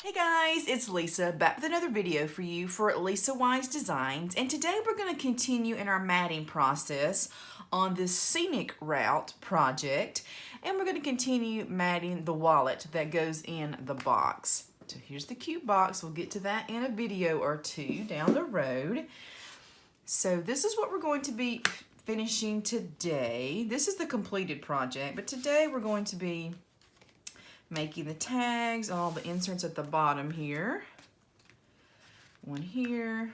Hey guys, it's Lisa back with another video for you for Lisa Wise Designs, and today we're going to continue in our matting process on this scenic route project, and we're going to continue matting the wallet that goes in the box. So here's the cute box. We'll get to that in a video or two down the road. So this is what we're going to be finishing today. This is the completed project, but today we're going to be making the tags, all the inserts at the bottom here. One here,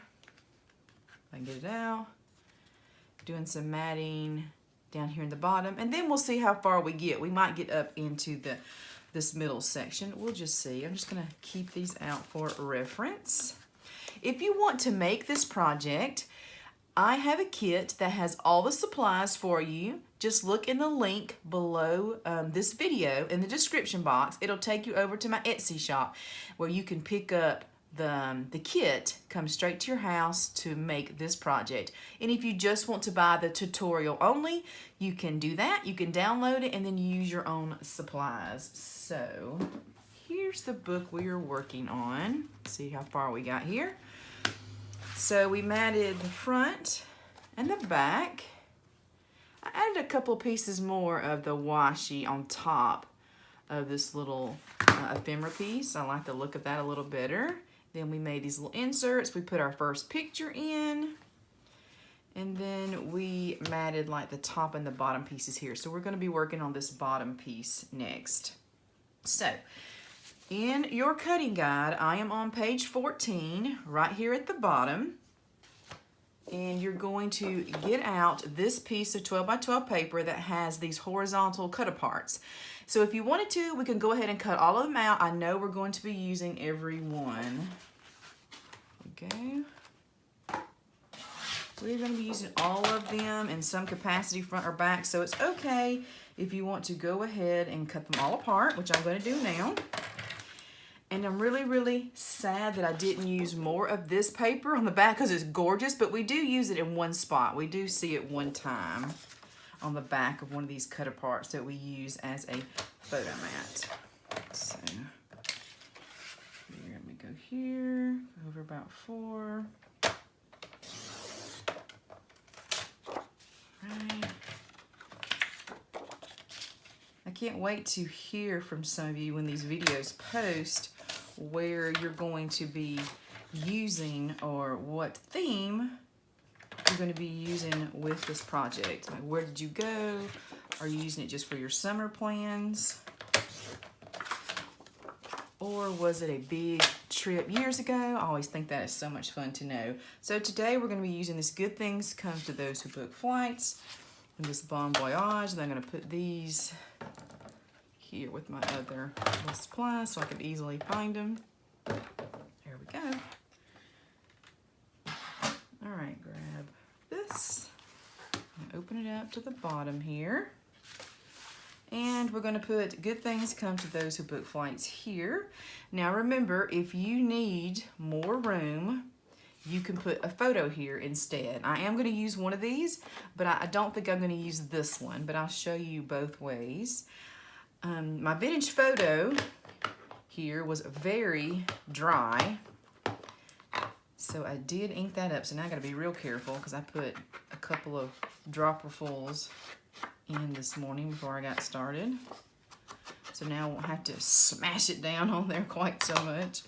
if I can get it out. Doing some matting down here in the bottom, and then we'll see how far we get. We might get up into this middle section. We'll just see. I'm just gonna keep these out for reference. If you want to make this project, I have a kit that has all the supplies for you. Just look in the link below this video in the description box. It'll take you over to my Etsy shop where you can pick up the kit, come straight to your house to make this project. And if you just want to buy the tutorial only, you can do that. You can download it and then use your own supplies. So here's the book we are working on. See how far we got here. So we matted the front and the back. I added a couple pieces more of the washi on top of this little ephemera piece. I like the look of that a little better. Then we made these little inserts. We put our first picture in. And then we matted like the top and the bottom pieces here. So we're going to be working on this bottom piece next. So in your cutting guide, I am on page 14, right here at the bottom. And you're going to get out this piece of 12 by 12 paper that has these horizontal cut-aparts. So if you wanted to, we can go ahead and cut all of them out. I know we're going to be using every one. Okay. We're going to be using all of them in some capacity, front or back, so it's okay if you want to go ahead and cut them all apart, which I'm going to do now. And I'm really, really sad that I didn't use more of this paper on the back because it's gorgeous, but we do use it in one spot. We do see it one time on the back of one of these cut aparts that we use as a photo mat. So here, let me go here, over about 4. Right. I can't wait to hear from some of you when these videos post where you're going to be using or what theme you're going to be using with this project. Like, where did you go? Are you using it just for your summer plans? Or was it a big trip years ago? I always think that is so much fun to know. So today we're going to be using this Good Things Come to Those Who Book Flights and this Bon Voyage, and I'm going to put these here with my other little supplies so I can easily find them. There we go. All right, grab this and open it up to the bottom here. And we're going to put Good Things Come to Those Who Book Flights here. Now remember, if you need more room, you can put a photo here instead. I am going to use one of these, but I don't think I'm going to use this one, but I'll show you both ways. My vintage photo here was very dry, so I did ink that up. So now I got to be real careful because I put a couple of dropperfuls in this morning before I got started. So now I won't have to smash it down on there quite so much.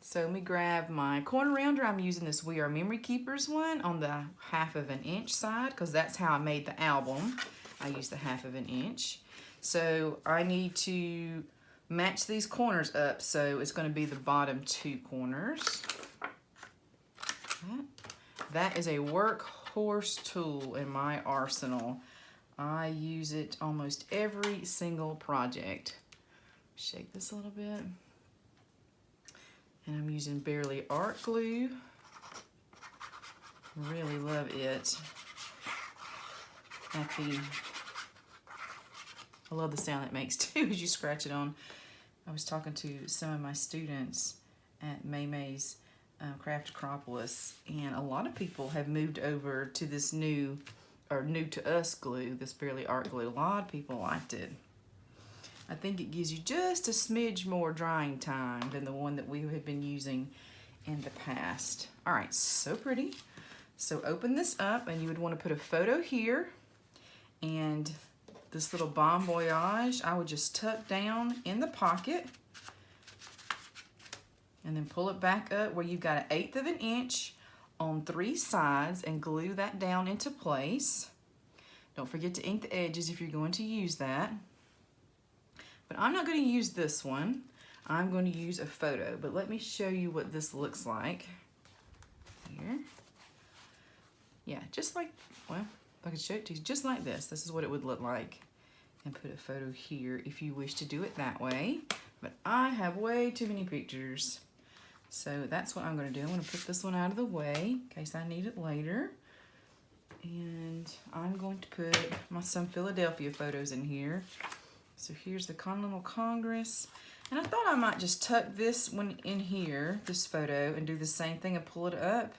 So let me grab my corner rounder. I'm using this We Are Memory Keepers one on the 1/2 inch side because that's how I made the album. I used the 1/2 inch. So I need to match these corners up, so it's going to be the bottom 2 corners. That is a workhorse tool in my arsenal. I use it almost every single project. Shake this a little bit. And I'm using Barely Art Glue. Really love it. I love the sound it makes too as you scratch it on. I was talking to some of my students at May's Craft Acropolis, and a lot of people have moved over to this new to us glue, this Barely Art Glue. A lot of people liked it. I think it gives you just a smidge more drying time than the one that we have been using in the past. All right, so pretty. So open this up, and you would want to put a photo here, and this little Bon Voyage I would just tuck down in the pocket, and then pull it back up where you've got 1/8 of an inch on 3 sides and glue that down into place. Don't forget to ink the edges if you're going to use that. But I'm not going to use this one. I'm going to use a photo, but let me show you what this looks like. Here. Yeah, just like, well, if I could show it to you, just like this. This is what it would look like. And put a photo here if you wish to do it that way. But I have way too many pictures. So that's what I'm going to do. I'm going to put this one out of the way in case I need it later. And I'm going to put some Philadelphia photos in here. So here's the Continental Congress. And I thought I might just tuck this one in here, this photo, and do the same thing and pull it up.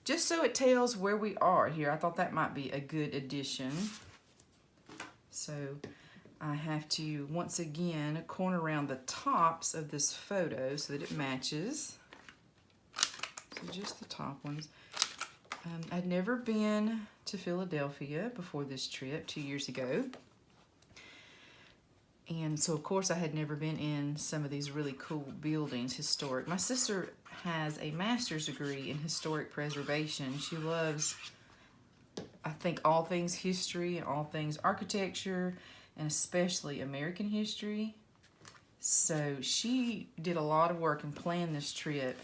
Just so it tells where we are here. I thought that might be a good addition. So I have to, once again, corner around the tops of this photo so that it matches. So just the top ones. I'd never been to Philadelphia before this trip 2 years ago. And so, of course, I had never been in some of these really cool buildings, historic. My sister has a master's degree in historic preservation. She loves, I think, all things history and all things architecture, and especially American history. So she did a lot of work and planned this trip,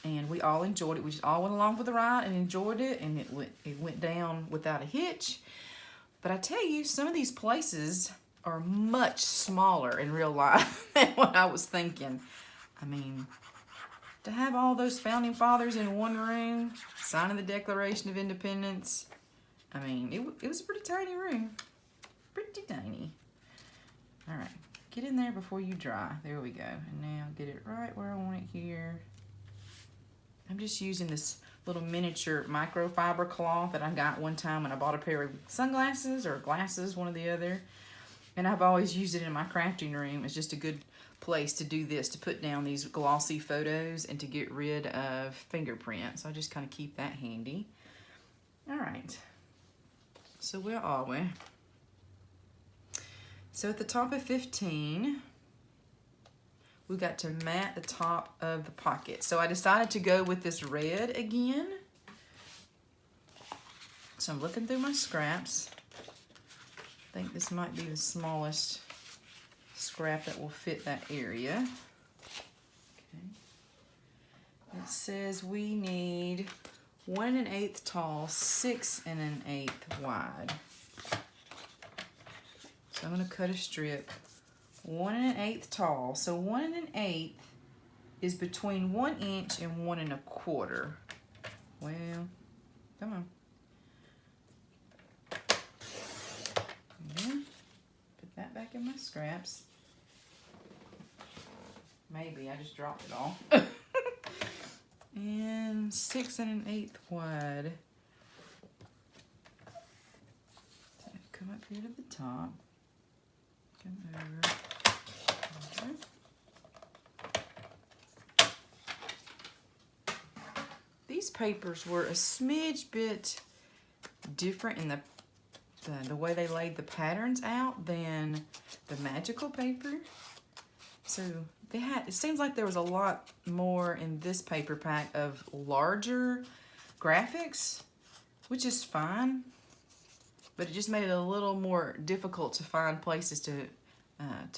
and we all enjoyed it. We just all went along for the ride and enjoyed it, and it went down without a hitch. But I tell you, some of these places are much smaller in real life than what I was thinking. I mean, to have all those founding fathers in one room, signing the Declaration of Independence, I mean, it was a pretty tiny room. Pretty tiny. All right, get in there before you dry. There we go. And now get it right where I want it here. I'm just using this little miniature microfiber cloth that I got one time when I bought a pair of sunglasses or glasses, one or the other. And I've always used it in my crafting room. It's just a good place to do this, to put down these glossy photos and to get rid of fingerprints. So I just kind of keep that handy. All right. So where are we? So at the top of 15, we got to mat the top of the pocket. So I decided to go with this red again. So I'm looking through my scraps. I think this might be the smallest scrap that will fit that area. Okay. It says we need 1 1/8 tall, 6 1/8 wide. So I'm going to cut a strip 1 1/8 tall. So 1 1/8 is between 1 inch and 1 1/4. Well, come on. Put that back in my scraps. Maybe I just dropped it all. And 6 1/8 wide. So come up here to the top. Come over. Okay. These papers were a smidge bit different in the way they laid the patterns out than the magical paper. So it seems like there was a lot more in this paper pack of larger graphics, which is fine, but it just made it a little more difficult to find places to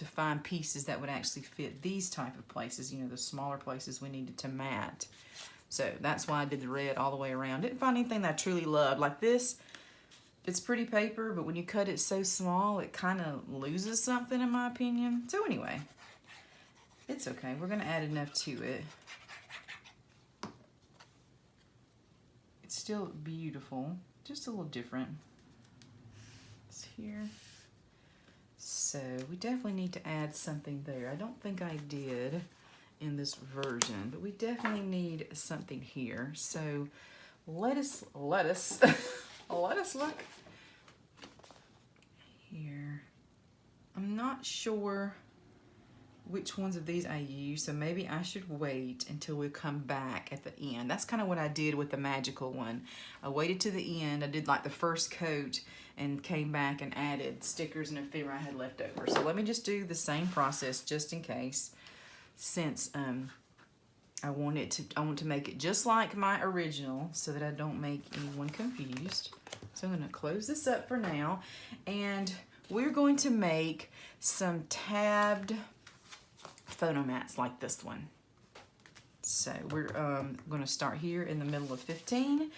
find pieces that would actually fit these type of places, you know, the smaller places we needed to mat. So that's why I did the red all the way around. Didn't find anything that I truly loved. Like this, it's pretty paper, but when you cut it so small, it kind of loses something in my opinion. So anyway, it's okay. We're going to add enough to it. It's still beautiful, just a little different. It's here. So we definitely need to add something there. I don't think I did in this version, but we definitely need something here. So let us look here. I'm not sure which ones of these I use, so maybe I should wait until we come back at the end. That's kind of what I did with the magical one. I waited to the end. I did like the first coat and came back and added stickers and ephemera I had left over. So let me just do the same process just in case, since I want to make it just like my original so that I don't make anyone confused. So I'm going to close this up for now, and we're going to make some tabbed photo mats like this one. So we're going to start here in the middle of 15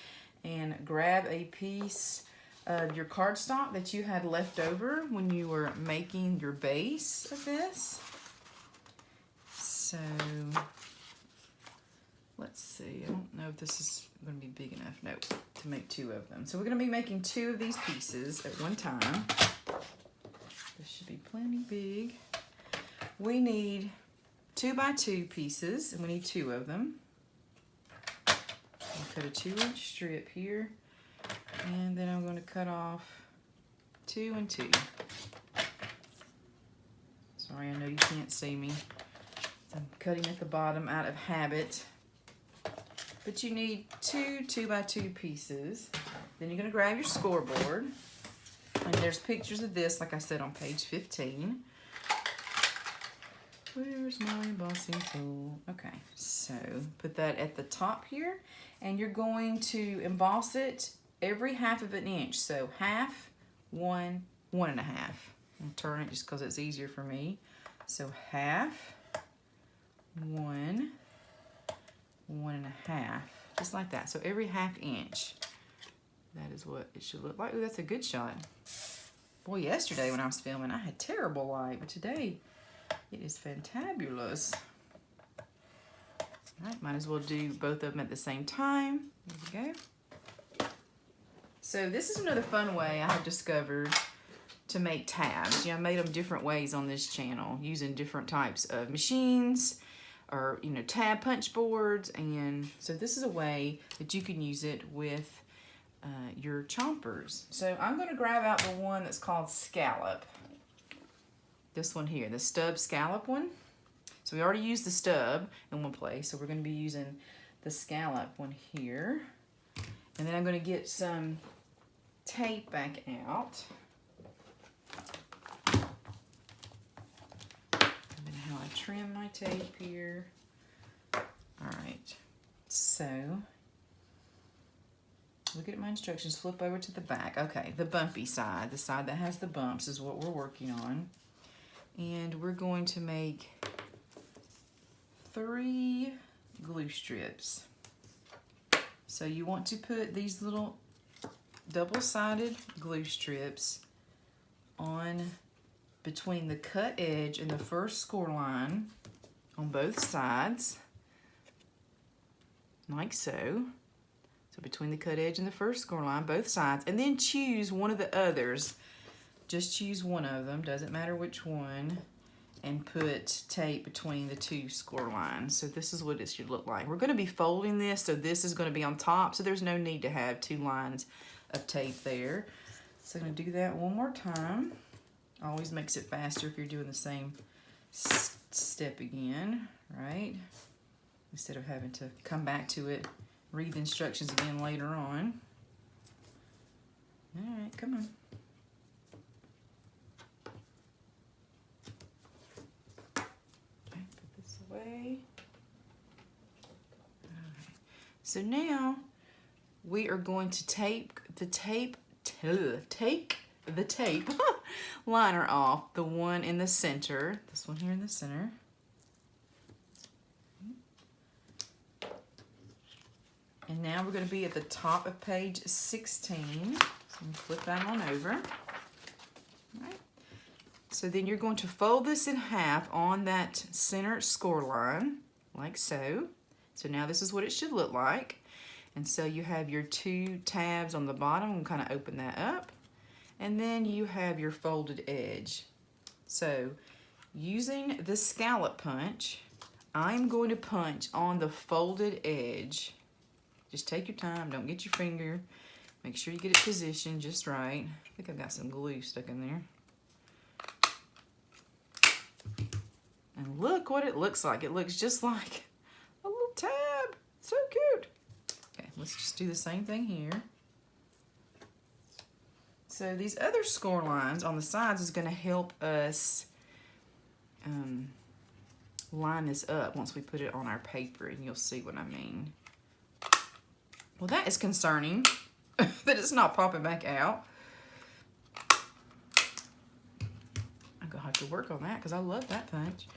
and grab a piece of your cardstock that you had left over when you were making your base of this. So let's see, I don't know if this is going to be big enough, no, to make 2 of them. So we're going to be making 2 of these pieces at one time. This should be plenty big. We need 2 by 2 pieces, and we need 2 of them. I'll cut a 2-inch strip here, and then I'm going to cut off 2 and 2. Sorry, I know you can't see me. I'm cutting at the bottom out of habit. But you need 2 2-by-2 pieces. Then you're going to grab your scoreboard, and there's pictures of this, like I said, on page 15. Where's my embossing tool? Okay, so put that at the top here, and you're going to emboss it every 1/2 inch. So 1/2, 1, 1 1/2. I'll turn it just because it's easier for me. So 1/2, 1, 1 1/2, just like that. So every 1/2 inch. That is what it should look like. Ooh, that's a good shot. Boy, yesterday when I was filming, I had terrible light, but today it is fantabulous. All right, might as well do both of them at the same time. There we go. So this is another fun way I have discovered to make tabs. You know, I made them different ways on this channel, using different types of machines, or, you know, tab punch boards. And so this is a way that you can use it with your chompers. So I'm going to grab out the one that's called Scallop. This one here, the stub scallop one. So we already used the stub in one place, so we're going to be using the scallop one here. And then I'm going to get some tape back out. And then how I trim my tape here. All right, so look at my instructions, flip over to the back. Okay, the bumpy side, the side that has the bumps is what we're working on. And we're going to make 3 glue strips. So you want to put these little double-sided glue strips on between the cut edge and the first score line on both sides, like so. So between the cut edge and the first score line, both sides, and then choose one of the others. Just choose one of them, doesn't matter which one, and put tape between the 2 score lines. So this is what it should look like. We're going to be folding this, so this is going to be on top, so there's no need to have 2 lines of tape there. So I'm going to do that one more time. Always makes it faster if you're doing the same step again, right? Instead of having to come back to it, read the instructions again later on. All right, come on. Way. All right. So now we are going to take the tape liner off, the one in the center, this one here in the center. And now we're going to be at the top of page 16. So I'm going to flip that on over. All right. So then you're going to fold this in half on that center score line, like so. So now this is what it should look like. And so you have your 2 tabs on the bottom. We'll kind of open that up. And then you have your folded edge. So using the scallop punch, I'm going to punch on the folded edge. Just take your time, don't get your finger. Make sure you get it positioned just right. I think I've got some glue stuck in there. And look what it looks like. It looks just like a little tab. So cute. Okay, let's just do the same thing here. So these other score lines on the sides is going to help us line this up once we put it on our paper, and you'll see what I mean. Well, that is concerning that it's not popping back out. I'm going to have to work on that because I love that punch.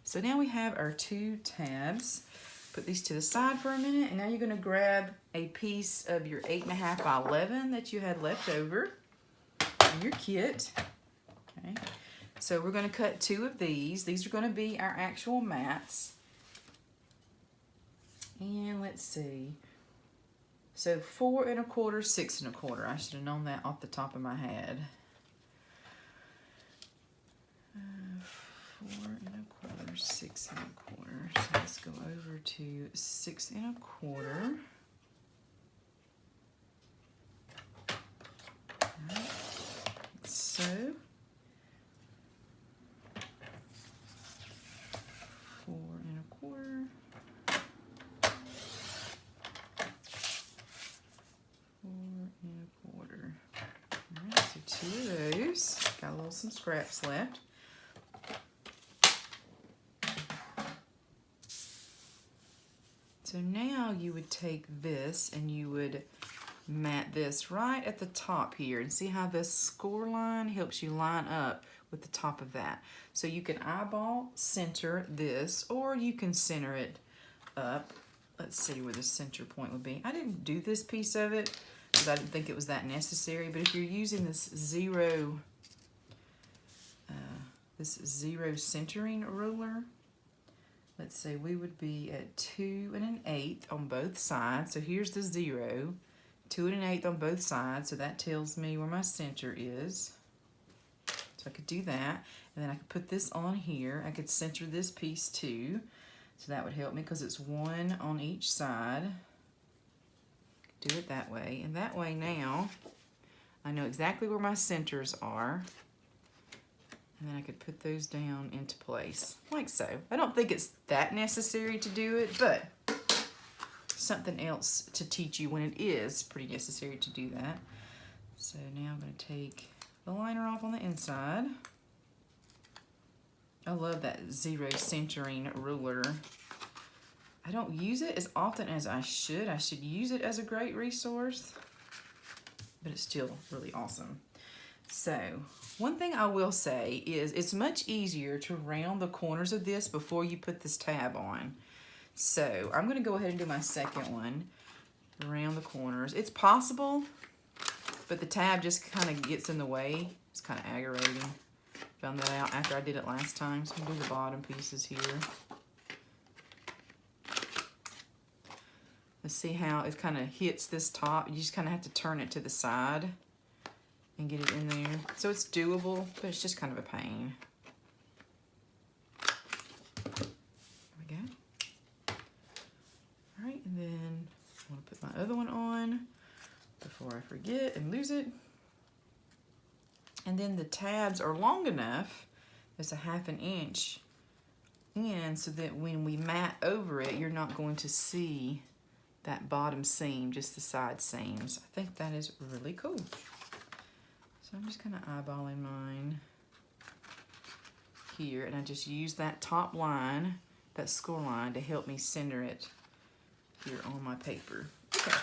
So now we have our 2 tabs. Put these to the side for a minute, and now you're going to grab a piece of your 8.5 by 11 that you had left over in your kit. Okay, so we're going to cut 2 of these. These are going to be our actual mats. And let's see. So 4 1/4, 6 1/4. I should have known that off the top of my head. 4 1/4, 6 1/4. So let's go over to 6 1/4. Right. So 4 1/4. 4 1/4. All right, so 2 of those. Got some scraps left. So now you would take this and you would mat this right at the top here, and see how this score line helps you line up with the top of that. So you can eyeball center this, or you can center it up. Let's see where the center point would be. I didn't do this piece of it because I didn't think it was that necessary, but if you're using this zero centering ruler, let's say we would be at 2 1/8 on both sides. So here's the 0, 2 1/8 on both sides. So that tells me where my center is. So I could do that. And then I could put this on here. I could center this piece too. So that would help me because it's 1 on each side. Do it that way. And that way now I know exactly where my centers are. And then I could put those down into place, like so. I don't think it's that necessary to do it, but something else to teach you when it is pretty necessary to do that. So now I'm going to take the liner off on the inside. I love that 0 centering ruler. I don't use it as often as I should. I should use it as a great resource, but it's still really awesome. So one thing I will say is it's much easier to round the corners of this before you put this tab on. So I'm going to go ahead and do my second one, around the corners. It's possible, but the tab just kind of gets in the way. It's kind of aggravating. Found that out after I did it last time. So I'm going to do the bottom pieces here. Let's see how it kind of hits this top. You just kind of have to turn it to the side and get it in there. So it's doable, but it's just kind of a pain. There we go. All right, and then I'm gonna put my other one on before I forget and lose it. And then the tabs are long enough, it's a 1/2 inch in, so that when we mat over it, you're not going to see that bottom seam, just the side seams. I think that is really cool. So I'm just kind of eyeballing mine here, and I just use that top line, that score line, to help me center it here on my paper. Okay.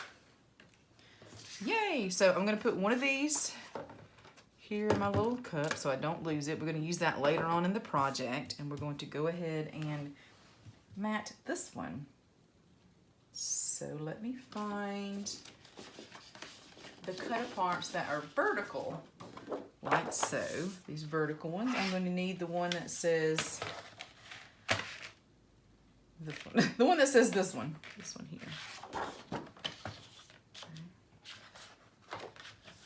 Yay! So I'm going to put one of these here in my little cup so I don't lose it. We're going to use that later on in the project, and we're going to go ahead and mat this one. So let me find the cut aparts that are vertical, like so. These vertical ones. I'm going to need the one that says this one. The one that says this one. This one here. Okay.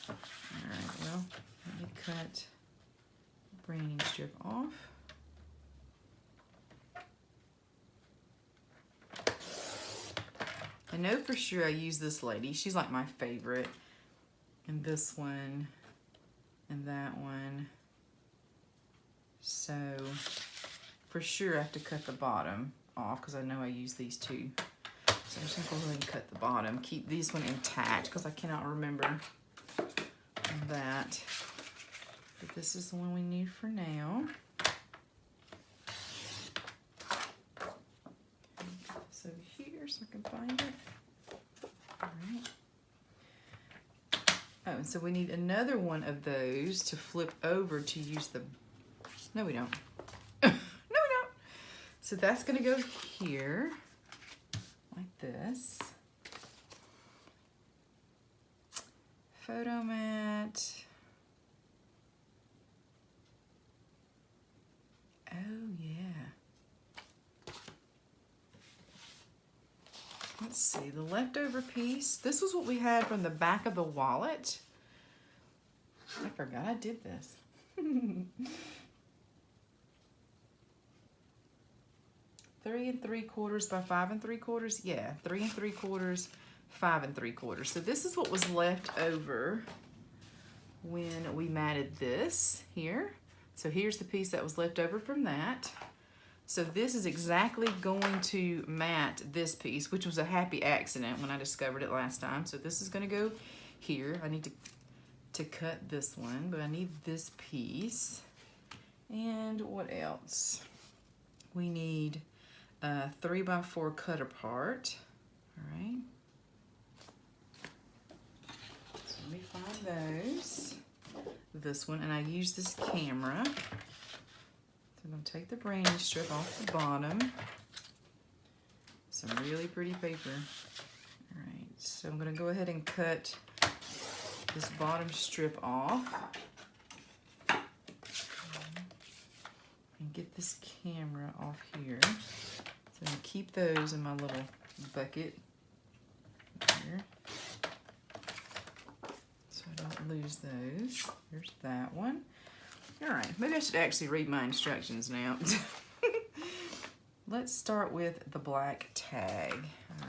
All right. Well, let me cut the branding strip off. I know for sure I use this lady. She's like my favorite. And this one, and that one. So for sure I have to cut the bottom off because I know I use these two. So I'm just gonna go ahead and cut the bottom. Keep this one intact because I cannot remember that. But this is the one we need for now. So here, so I can find it. All right. Oh, and so we need another one of those to flip over to use the, no we don't. No we don't. So that's gonna go here, like this. Photo mat. Oh yeah. Let's see, the leftover piece. This was what we had from the back of the wallet. I forgot I did this. 3 3/4 by 5 3/4. Yeah, 3 3/4, 5 3/4. So this is what was left over when we matted this here. So here's the piece that was left over from that. So this is exactly going to mat this piece, which was a happy accident when I discovered it last time. So this is going to go here. I need to cut this one, but I need this piece. And what else? We need a 3x4 cut apart. All right. So let me find those. This one, and I use this camera. So I'm going to take the branding strip off the bottom. Some really pretty paper. All right, so I'm going to go ahead and cut this bottom strip off. And get this camera off here. So I'm going to keep those in my little bucket here. So I don't lose those. Here's that one. All right, maybe I should actually read my instructions now. Let's start with the black tag. All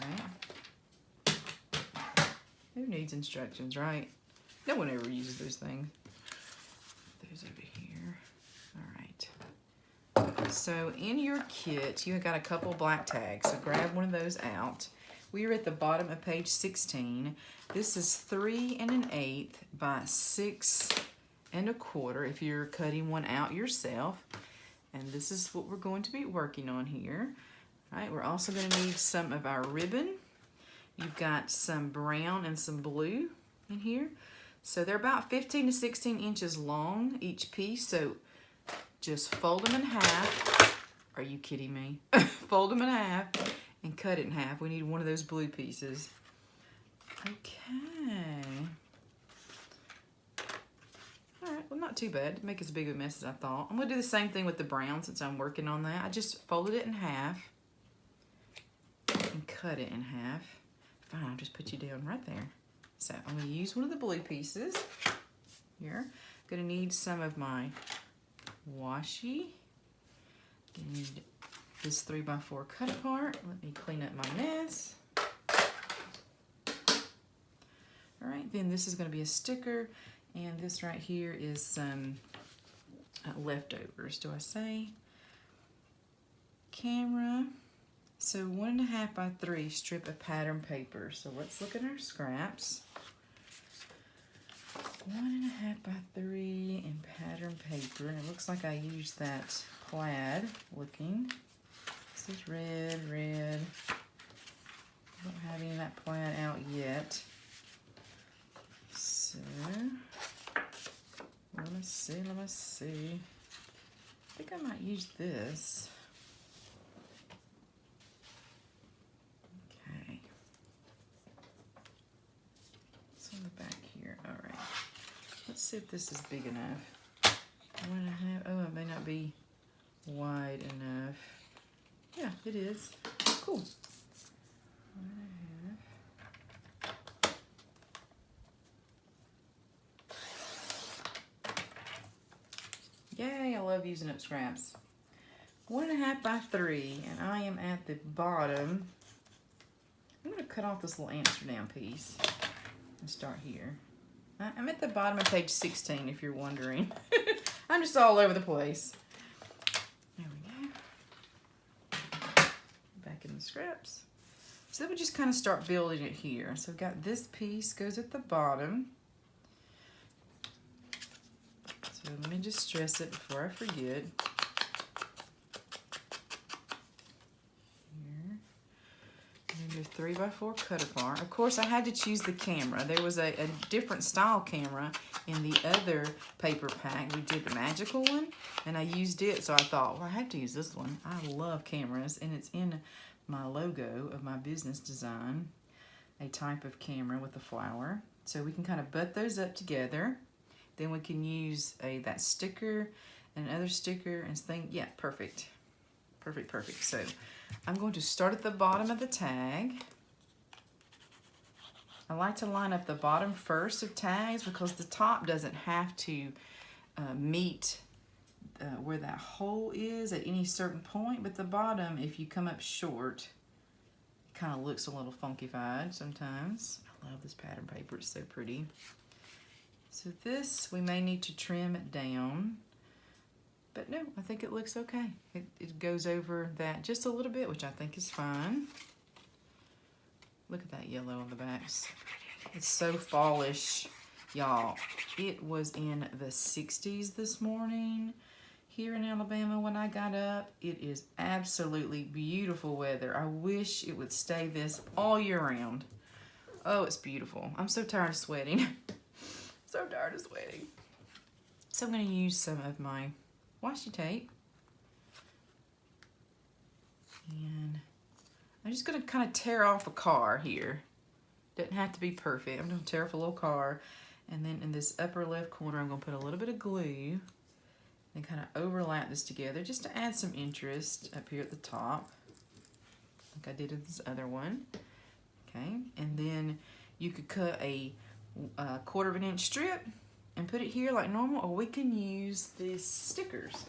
right. Who needs instructions, right? No one ever uses those things. Those over here. All right. So in your kit, you got a couple black tags. So grab one of those out. We are at the bottom of page 16. This is 3 1/8 by 6 1/4 if you're cutting one out yourself. And this is what we're going to be working on here. All right, we're also going to need some of our ribbon. You've got some brown and some blue in here. So they're about 15 to 16 inches long, each piece. So just fold them in half. Are you kidding me? Fold them in half and cut it in half. We need one of those blue pieces. Okay. All right, well, not too bad. Didn't make as big of a mess as I thought. I'm gonna do the same thing with the brown since I'm working on that. I just folded it in half and cut it in half. Fine, I'll just put you down right there. So I'm gonna use one of the blue pieces here. Gonna need some of my washi. Gonna need this 3x4 cut apart. Let me clean up my mess. All right, then this is gonna be a sticker, and this right here is some leftovers, do I say? Camera. So 1 1/2 by 3 strip of pattern paper. So let's look at our scraps. 1 1/2 by 3 in pattern paper, and it looks like I used that plaid looking. This is red. I don't have any of that plaid out yet. So let me see. I think I might use this. Okay. It's on the back here. All right. Let's see if this is big enough. 1 1/2. Oh, it may not be wide enough. Yeah, it is. Cool. 1 1/2. Yay, I love using up scraps. 1 1/2 by 3, and I am at the bottom. I'm going to cut off this little Amsterdam piece and start here. I'm at the bottom of page 16, if you're wondering. I'm just all over the place. There we go. some scraps. So then we just kind of start building it here. So we've got this piece goes at the bottom. So let me just stress it before I forget. Here. And then your 3x4 cut apart. Of course, I had to choose the camera. There was a different style camera in the other paper pack. We did the magical one, and I used it, so I thought, well, I have to use this one. I love cameras, and it's in my logo of my business design, a type of camera with a flower. So we can kind of butt those up together. Then we can use that sticker and another sticker and thing. Yeah, perfect. Perfect, perfect. So I'm going to start at the bottom of the tag. I like to line up the bottom first of tags because the top doesn't have to meet where that hole is at any certain point, but the bottom, if you come up short, it kind of looks a little funkified sometimes. I love this pattern paper, it's so pretty. So this, we may need to trim it down, but no, I think it looks okay. It goes over that just a little bit, which I think is fine. Look at that yellow on the backs. It's so fallish, y'all. It was in the 60s this morning here in Alabama when I got up. It is absolutely beautiful weather. I wish it would stay this all year round. Oh, it's beautiful. I'm so tired of sweating. So tired of sweating. So I'm going to use some of my washi tape. And I'm just going to kind of tear off a car here. Doesn't have to be perfect. I'm going to tear off a little car. And then in this upper left corner, I'm going to put a little bit of glue and kind of overlap this together just to add some interest up here at the top, like I did in this other one. Okay, and then you could cut a 1/4 inch strip and put it here like normal, or we can use these stickers.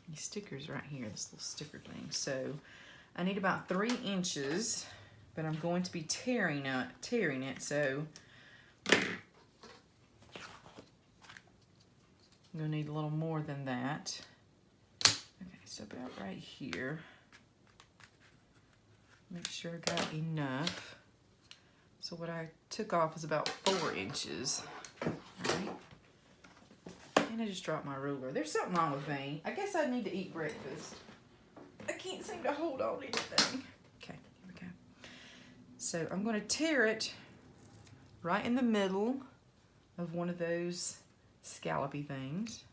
These stickers right here, this little sticker thing. So I need about 3 inches, but I'm going to be tearing it, so I'm going to need a little more than that. Okay, so about right here. Make sure I got enough. So what I took off is about 4 inches. All right. And I just dropped my ruler. There's something wrong with me. I guess I need to eat breakfast. I can't seem to hold on to anything. Okay, here we go. So I'm going to tear it right in the middle of one of those scallopy things.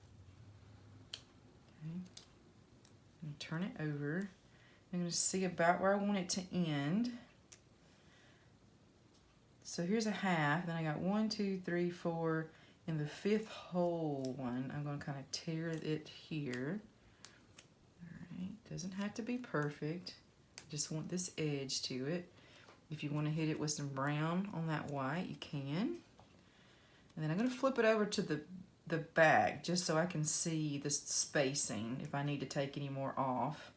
Okay. I'm going to turn it over. I'm going to see about where I want it to end. So here's a half, then I got 1, 2, 3, 4, in the 5th whole one. I'm going to kind of tear it here. All right, doesn't have to be perfect. Just want this edge to it. If you want to hit it with some brown on that white, you can. And then I'm going to flip it over to the back just so I can see the spacing if I need to take any more off.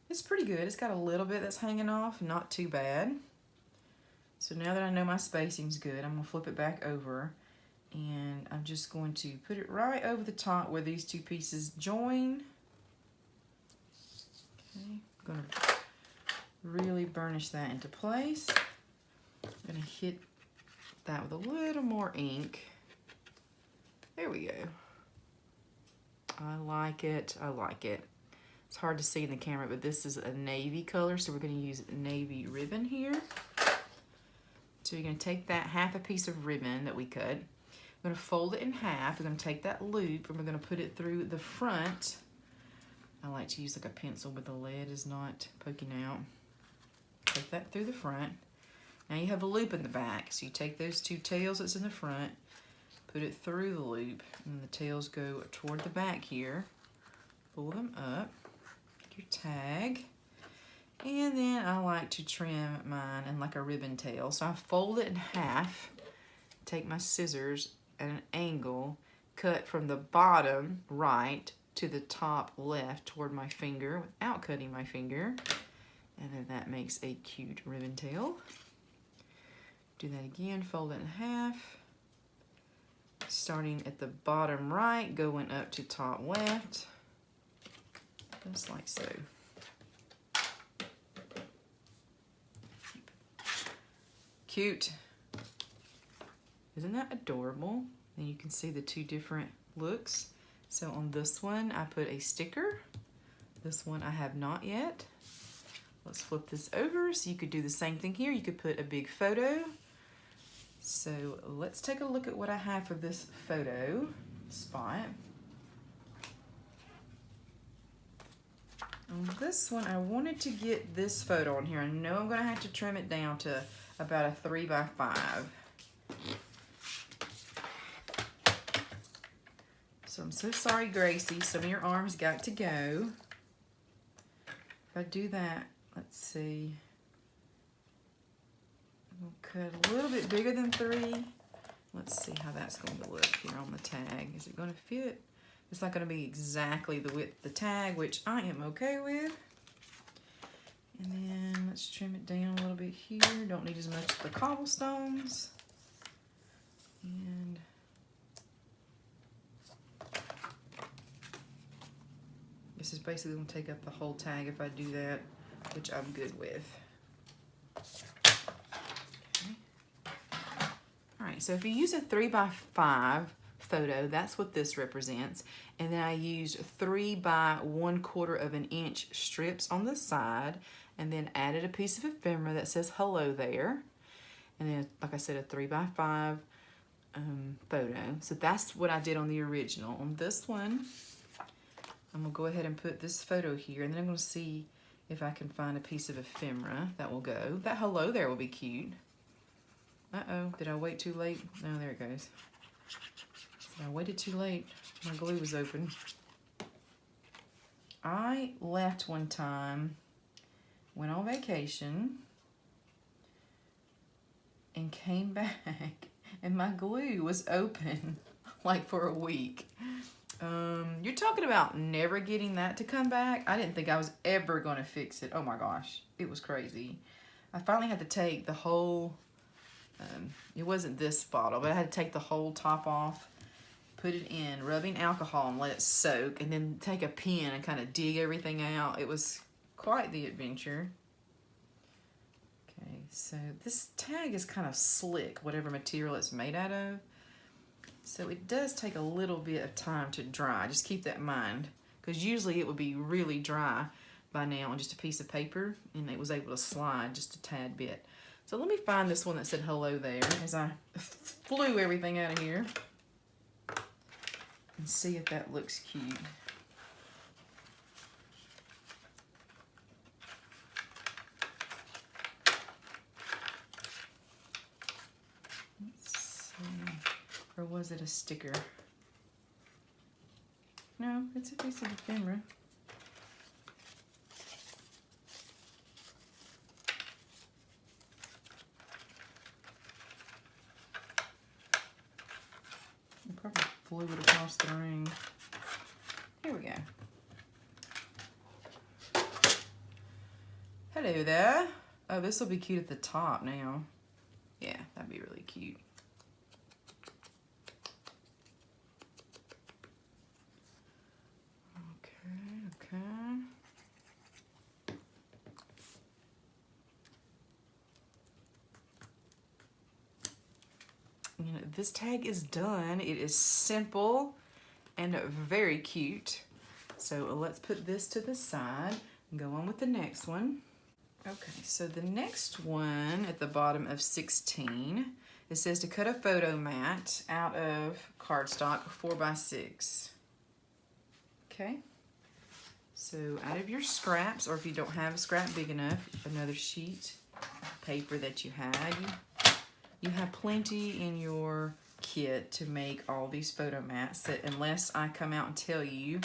It's pretty good. It's got a little bit that's hanging off, not too bad. So now that I know my spacing's good, I'm going to flip it back over, and I'm just going to put it right over the top where these two pieces join. Okay, I'm going to really burnish that into place. I'm going to hit that with a little more ink. There we go. I like it. I like it. It's hard to see in the camera, but this is a navy color, so we're going to use navy ribbon here. So you're going to take that half a piece of ribbon that we cut. We're going to fold it in half. We're going to take that loop and we're going to put it through the front. I like to use like a pencil, but the lead is not poking out. Take that through the front. Now you have a loop in the back, so you take those two tails that's in the front, put it through the loop, and the tails go toward the back here. Pull them up, your tag, and then I like to trim mine in like a ribbon tail. So I fold it in half, take my scissors at an angle, cut from the bottom right to the top left toward my finger without cutting my finger, and then that makes a cute ribbon tail. Do that again, fold it in half, starting at the bottom right, going up to top left. just like so. Cute. Isn't that adorable? And you can see the two different looks. So on this one, I put a sticker. This one I have not yet. Let's flip this over. So you could do the same thing here. You could put a big photo. So let's take a look at what I have for this photo spot. On this one, I wanted to get this photo on here. I know I'm gonna have to trim it down to about a 3 by 5. So I'm so sorry, Gracie, some of your arms got to go. If I do that, let's see. We'll cut a little bit bigger than 3. Let's see how that's going to look here on the tag. Is it going to fit? It's not going to be exactly the width of the tag, which I am okay with. And then let's trim it down a little bit here. Don't need as much of the cobblestones. And this is basically going to take up the whole tag if I do that, which I'm good with. Alright, so if you use a 3 by 5 photo, that's what this represents. And then I used 3 by 1/4 of an inch strips on the side, and then added a piece of ephemera that says hello there. And then, like I said, a 3 by 5 photo. So that's what I did on the original. On this one, I'm gonna go ahead and put this photo here, and then I'm gonna see if I can find a piece of ephemera that will go. That hello there will be cute. Uh-oh, did I wait too late? No, there it goes. I waited too late. My glue was open. I left one time, went on vacation, and came back, and my glue was open, like for a week. You're talking about never getting that to come back? I didn't think I was ever going to fix it. Oh my gosh, it was crazy. I finally had to take the whole, it wasn't this bottle, but I had to take the whole top off, put it in rubbing alcohol and let it soak, and then take a pen and kind of dig everything out. It was quite the adventure. Okay, so this tag is kind of slick, whatever material it's made out of. So it does take a little bit of time to dry. Just keep that in mind, because usually it would be really dry by now on just a piece of paper, and it was able to slide just a tad bit. So let me find this one that said hello there as I flew everything out of here and see if that looks cute. Let's see. Or was it a sticker? No, it's a piece of ephemera. Probably flew it across the room. Here we go. Hello there. Oh, this will be cute at the top now. Yeah, that'd be really cute. Okay. You know, this tag is done. It is simple and very cute. So let's put this to the side and go on with the next one. Okay, so the next one at the bottom of 16, it says to cut a photo mat out of cardstock 4 by 6. Okay, so out of your scraps, or if you don't have a scrap big enough, another sheet of paper that you had. You have plenty in your kit to make all these photo mats, that unless I come out and tell you,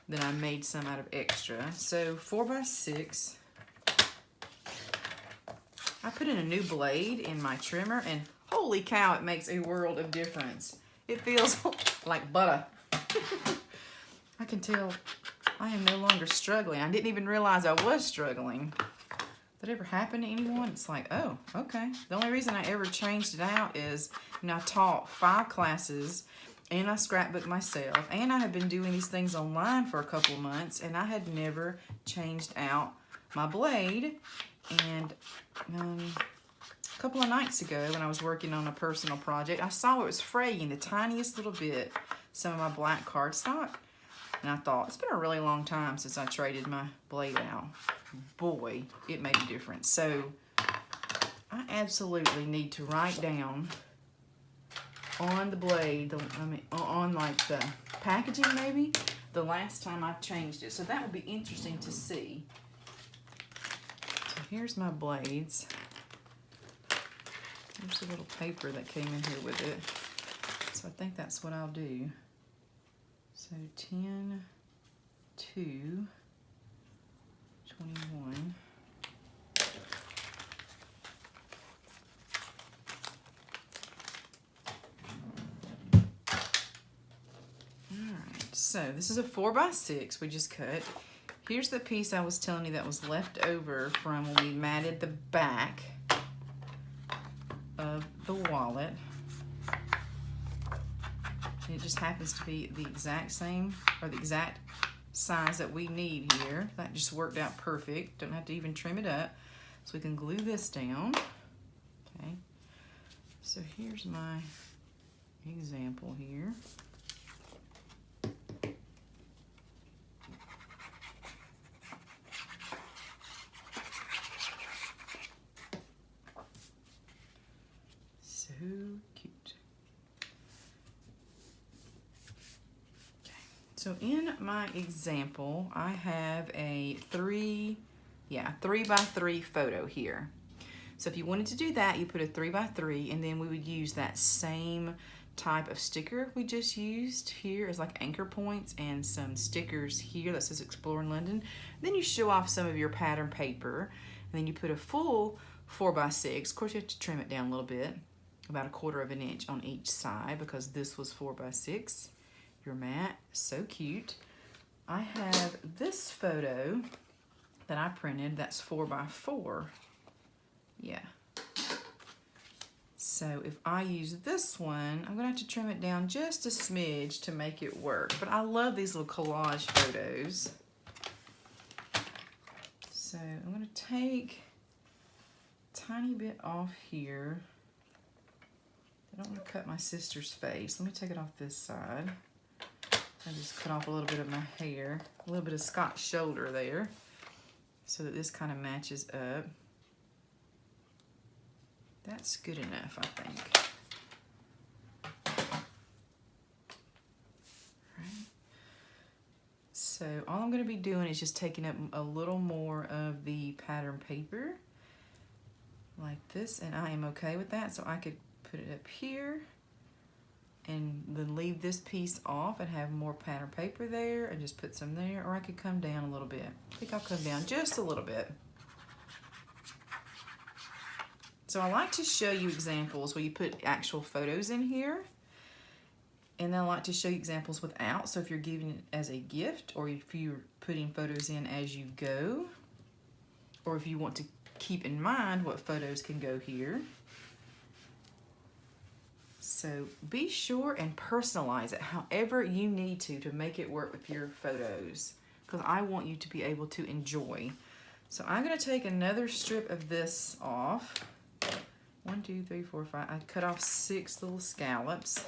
then I made some out of extra. So 4 by 6. I put in a new blade in my trimmer, and holy cow, it makes a world of difference. It feels like butter. I can tell I am no longer struggling. I didn't even realize I was struggling. Did it ever happen to anyone? It's like, oh, okay. The only reason I ever changed it out is, you know, I taught 5 classes, and I scrapbook myself, and I have been doing these things online for a couple of months, and I had never changed out my blade. And a couple of nights ago when I was working on a personal project, I saw it was fraying the tiniest little bit, some of my black cardstock, and I thought, it's been a really long time since I traded my blade out. Boy, it made a difference. So I absolutely need to write down on the blade, on like the packaging maybe, the last time I changed it. So that would be interesting to see. So here's my blades. There's a little paper that came in here with it. So I think that's what I'll do. So 10, 2, 21. So this is a 4x6 we just cut. Here's the piece I was telling you that was left over from when we matted the back of the wallet. It just happens to be the exact same, or the exact size that we need here. That just worked out perfect. Don't have to even trim it up. So we can glue this down. Okay. So here's my example here. So cute. Okay. So in my example, I have a 3x3 photo here. So if you wanted to do that, you put a 3x3, and then we would use that same type of sticker we just used here as like anchor points, and some stickers here that says Explore in London. Then you show off some of your pattern paper, and then you put a full 4x6. Of course, you have to trim it down a little bit, about 1/4 inch on each side, because this was 4x6. Your mat, so cute. I have this photo that I printed that's 4x4. Yeah. So if I use this one, I'm gonna have to trim it down just a smidge to make it work. But I love these little collage photos. So I'm gonna take a tiny bit off here. I don't want to cut my sister's face. Let me take it off this side. I just cut off a little bit of my hair, a little bit of Scott's shoulder there, so that this kind of matches up. That's good enough, I think. Right. So all I'm going to be doing is just taking up a little more of the pattern paper, like this, and I am okay with that. So I could put it up here, and then leave this piece off and have more pattern paper there, and just put some there, or I could come down a little bit. I think I'll come down just a little bit. So I like to show you examples where you put actual photos in here, and then I like to show you examples without. So if you're giving it as a gift, or if you're putting photos in as you go, or if you want to keep in mind what photos can go here. So be sure and personalize it however you need to make it work with your photos, because I want you to be able to enjoy. So I'm going to take another strip of this off. 1, 2, 3, 4, 5. I cut off 6 little scallops.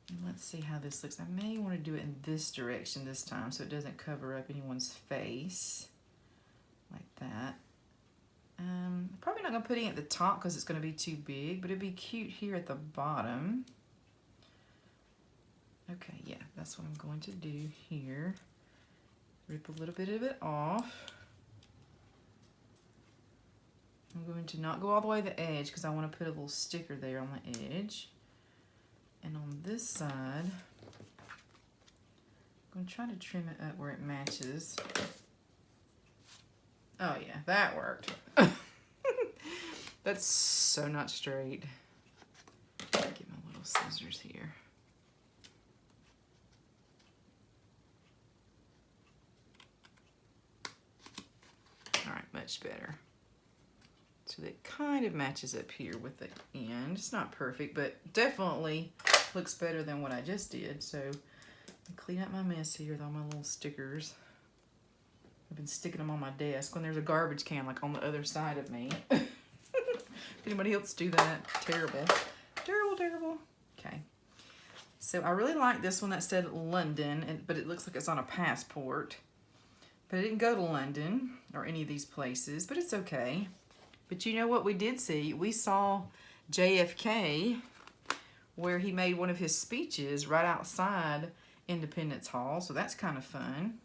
And let's see how this looks. I may want to do it in this direction this time so it doesn't cover up anyone's face like that. Probably not going to put it at the top because it's going to be too big, but it'd be cute here at the bottom. Okay, yeah, that's what I'm going to do here. Rip a little bit of it off. I'm going to not go all the way to the edge because I want to put a little sticker there on the edge. And on this side, I'm going to try to trim it up where it matches. Oh yeah, that worked. That's so not straight. Get my little scissors here. All right, much better. So that kind of matches up here with the end. It's not perfect, but definitely looks better than what I just did. So clean up my mess here with all my little stickers. I've been sticking them on my desk when there's a garbage can like on the other side of me. Anybody else do that? Terrible. Terrible, terrible. Okay. So I really like this one that said London, but it looks like it's on a passport. But it didn't go to London or any of these places, but it's okay. But you know what we did see? We saw JFK where he made one of his speeches right outside Independence Hall, so that's kind of fun.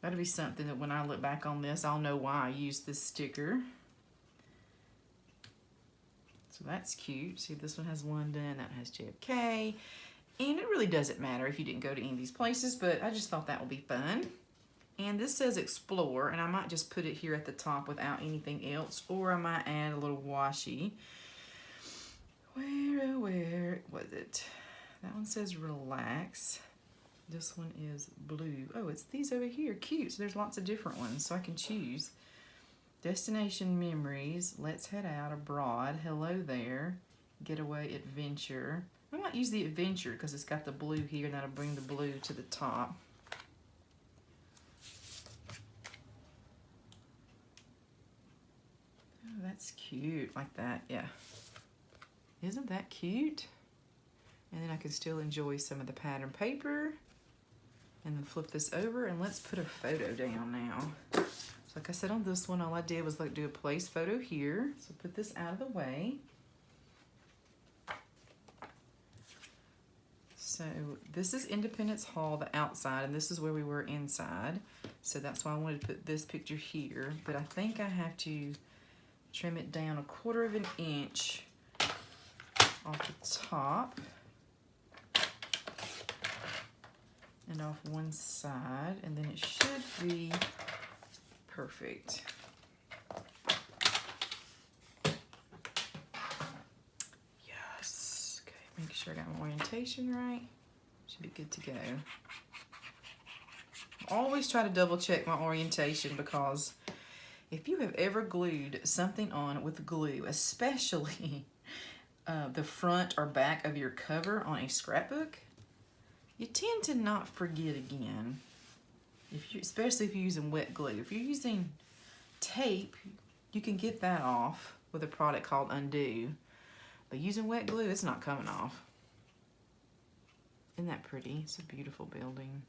That'll be something that when I look back on this, I'll know why I used this sticker. So that's cute. See, this one has London, that has JFK. And it really doesn't matter if you didn't go to any of these places, but I just thought that would be fun. And this says explore, and I might just put it here at the top without anything else, or I might add a little washi. Where was it? That one says relax. This one is blue. Oh, it's these over here. Cute. So there's lots of different ones, so I can choose. Destination memories. Let's head out abroad. Hello there. Getaway adventure. I might use the adventure because it's got the blue here, and that'll bring the blue to the top. Oh, that's cute. Like that, yeah. Isn't that cute? And then I can still enjoy some of the pattern paper. And then flip this over, and let's put a photo down now. So like I said on this one, all I did was like do a place photo here. So put this out of the way. So this is Independence Hall, the outside, and this is where we were inside. So that's why I wanted to put this picture here. But I think I have to trim it down 1/4 of an inch off the top and off one side, and then it should be perfect. Yes. Okay, make sure I got my orientation right. Should be good to go. Always try to double check my orientation, because if you have ever glued something on with glue, especially the front or back of your cover on a scrapbook, you tend to not forget again. Especially if you're using wet glue. If you're using tape, you can get that off with a product called Undo. But using wet glue, it's not coming off. Isn't that pretty? It's a beautiful building.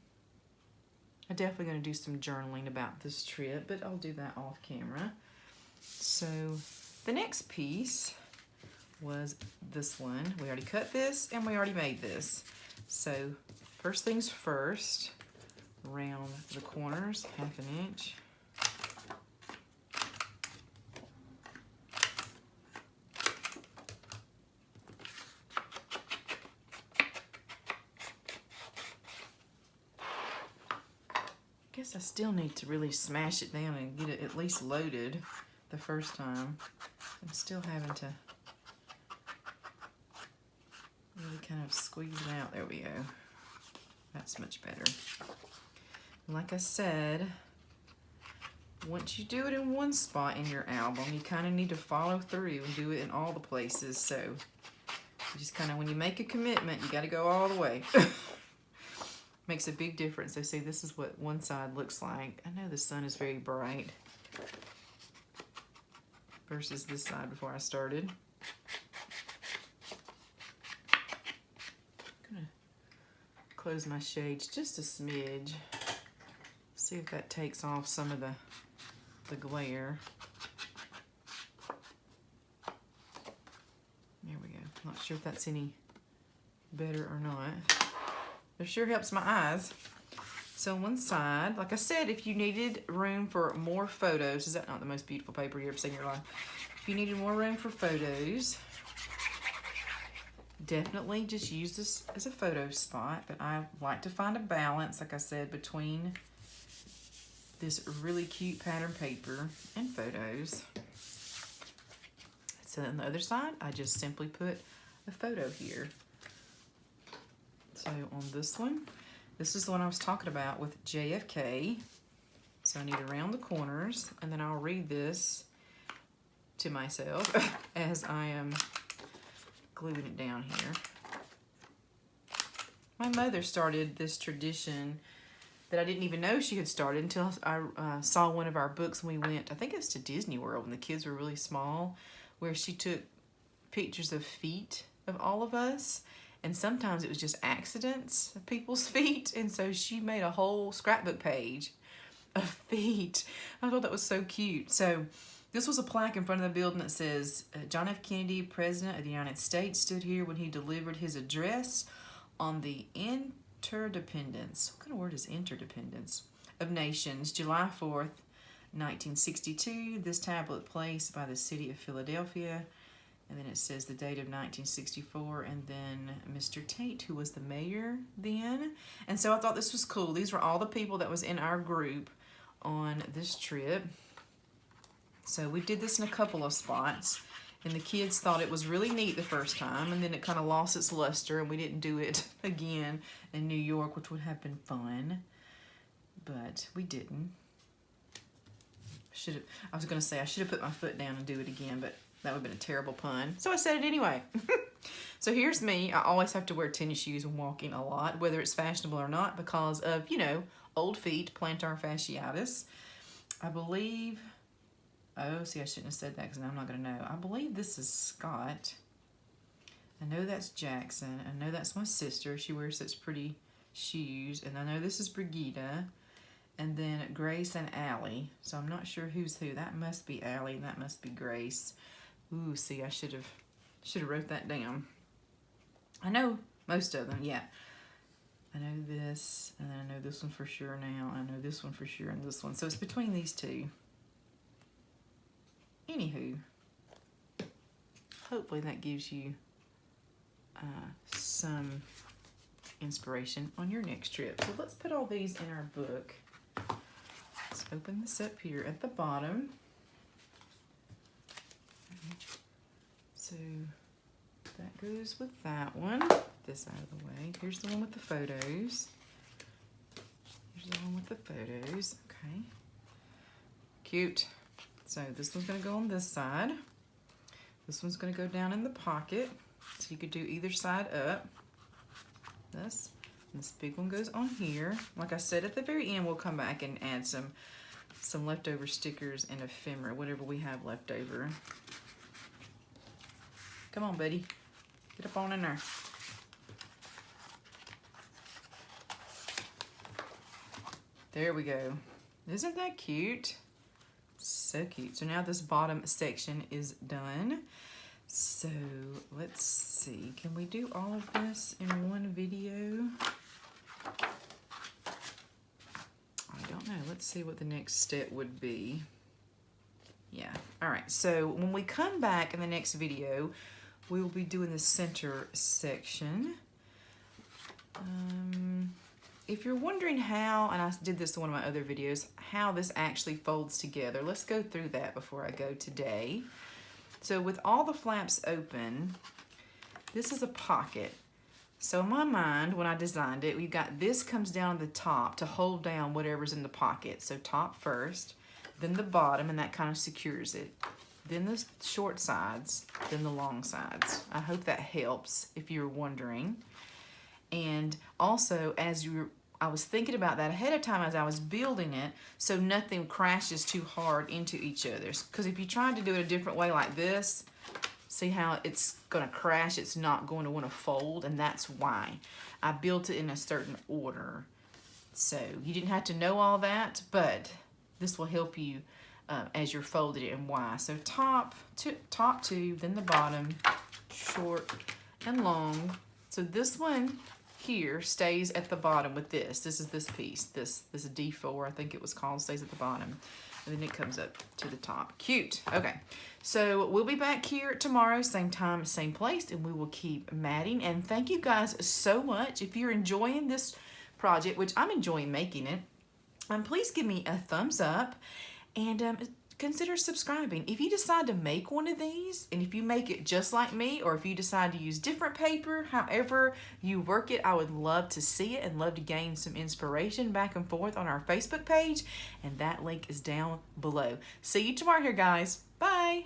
I'm definitely going to do some journaling about this trip, but I'll do that off camera. So the next piece was this one. We already cut this and we already made this. So first things first, round the corners 1/2 inch. I guess I still need to really smash it down and get it at least loaded the first time. I'm still having to really kind of squeeze it out. There we go. That's much better. Like I said, once you do it in one spot in your album, you kind of need to follow through and do it in all the places. So you just kind of, when you make a commitment, you got to go all the way. Makes a big difference. So see, this is what one side looks like. I know the sun is very bright versus this side before I started. I'm gonna close my shades just a smidge. See if that takes off some of the glare. There we go. Not sure if that's any better or not. It sure helps my eyes. So on one side, like I said, if you needed room for more photos, is that not the most beautiful paper you ever seen in your life? If you needed more room for photos, definitely just use this as a photo spot. But I like to find a balance, like I said, between this really cute pattern paper and photos. So on the other side, I just simply put a photo here. So on this one, this is the one I was talking about with JFK. So I need to round the corners, and then I'll read this to myself as I am gluing it down here. My mother started this tradition that I didn't even know she had started until I saw one of our books when we went, I think it was to Disney World when the kids were really small, where she took pictures of feet of all of us, and sometimes it was just accidents of people's feet, and so she made a whole scrapbook page of feet. I thought that was so cute. So this was a plaque in front of the building that says, John F. Kennedy, President of the United States, stood here when he delivered his address on the interdependence. What kind of word is interdependence? Of nations, July 4th, 1962. This tablet placed by the city of Philadelphia. And then it says the date of 1964, and then Mr. Tate, who was the mayor then. And so I thought this was cool. These were all the people that was in our group on this trip. So we did this in a couple of spots, and the kids thought it was really neat the first time, and then it kind of lost its luster, and we didn't do it again in New York, which would have been fun, but we didn't. I was going to say I should have put my foot down and do it again, but that would have been a terrible pun. So I said it anyway. So here's me. I always have to wear tennis shoes when walking a lot, whether it's fashionable or not, because of, you know, old feet, plantar fasciitis. I believe, oh, see, I shouldn't have said that because I'm not going to know. I believe this is Scott. I know that's Jackson. I know that's my sister. She wears such pretty shoes. And I know this is Brigida. And then Grace and Allie. So I'm not sure who's who. That must be Allie and that must be Grace. Ooh, see, I should have wrote that down. I know most of them, yeah. I know this, and then I know this one for sure now. I know this one for sure and this one. So it's between these two. Anywho, hopefully that gives you some inspiration on your next trip. So let's put all these in our book. Let's open this up here at the bottom. So that goes with that one. Put this out of the way. Here's the one with the photos. Here's the one with the photos. Okay. Cute. So this one's going to go on this side. This one's going to go down in the pocket. So you could do either side up. This. And this big one goes on here. Like I said, at the very end, we'll come back and add some leftover stickers and ephemera, whatever we have left over. Come on, buddy. Get up on in there. There we go. Isn't that cute? So cute. So now this bottom section is done. So let's see. Can we do all of this in one video? I don't know. Let's see what the next step would be. Yeah. All right. So when we come back in the next video, we will be doing the center section. If you're wondering how, and I did this in one of my other videos, how this actually folds together, let's go through that before I go today. So with all the flaps open, this is a pocket. So in my mind, when I designed it, we've got this comes down the top to hold down whatever's in the pocket. So top first, then the bottom, and that kind of secures it. Then the short sides, then the long sides. I hope that helps if you're wondering. And also, I was thinking about that ahead of time as I was building it, so nothing crashes too hard into each other. Because if you tried to do it a different way like this, see how it's going to crash? It's not going to want to fold, and that's why I built it in a certain order. So you didn't have to know all that, but this will help you as you're folding it and why. So top two, then the bottom, short and long. So this one here stays at the bottom with this. This is this piece. This is a D4, I think it was called, stays at the bottom. And then it comes up to the top. Cute. Okay. So we'll be back here tomorrow, same time, same place, and we will keep matting. And thank you guys so much. If you're enjoying this project, which I'm enjoying making it, please give me a thumbs up and consider subscribing. If you decide to make one of these, and if you make it just like me, or if you decide to use different paper, however you work it, I would love to see it and love to gain some inspiration back and forth on our Facebook page, and that link is down below. See you tomorrow here, guys. Bye.